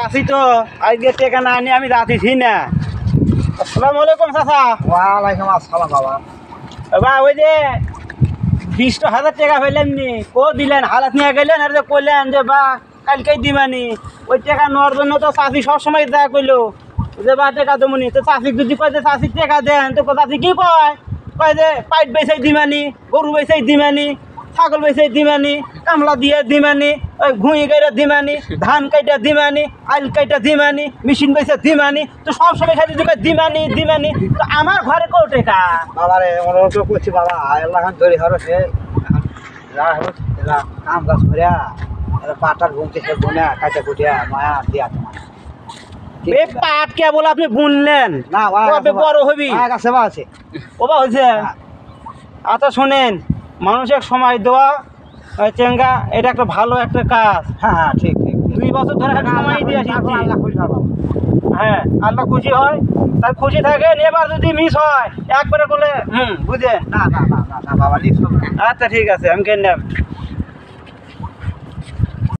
আসি তো আজকে টেকা না আনি আমি যাচ্ছি না। আসসালামু আলাইকুম চাচা। ওয়ালাইকুম আসসালাম বাবা। বাবা ওই যে 20,000 টাকা পেলেন নি কো দিলেন হালাত নিয়ে গেলেন আর যে কইলেন যে বা কালকেই দিবানি ওই টাকা নেওয়ার জন্য তো চাষি সবসময় দেখা করলো যে বা টাকা দেবনি তো চাষি যদি কয় যে চাষি টাকা দেন তো চাষি কি কয় কয় যে পাইট বেচাই দিমানি গরু বেচাই দিমানি ছাগল বেচাই দিমানি কামলা দিয়ে দিমানি ওই ঘুঁই গাইরা দিমানি ধান কাইটা দিমানি আইল কাইটা দিমানি মেশিন বেচে দিমানি তো সব সময় খালি যদি দিমানি দিমানি তো আমার ঘরে কো টাকা বাবা রে অনুরোধ করছি বাবা আল্লাহ খান ধরে হরো সে কাম কাজ করিয়া পাটার ঘুমতে সে বোনা কাটা কুটিয়া মায়া দিয়া তোমার এই পাট কে বলে আপনি বুনলেন না কবে বড় হবি আছে বা আছে ওবা হয়েছে। আচ্ছা শোনেন মানুষের সময় দেওয়া চেঙ্গা এটা একটা ভালো একটা কাজ। হ্যাঁ হ্যাঁ ঠিক ঠিক 2 বছর ধরে আমি সময় দিয়ে আসছি। আল্লাহ খুশি হবে বাবা। হ্যাঁ আল্লাহ খুশি হয় তার খুশি থাকেন। এবার যদি মিস হয় একবারে বলে বুঝেন না না না না না বাবা লিখো আচ্ছা ঠিক আছে আমি কেন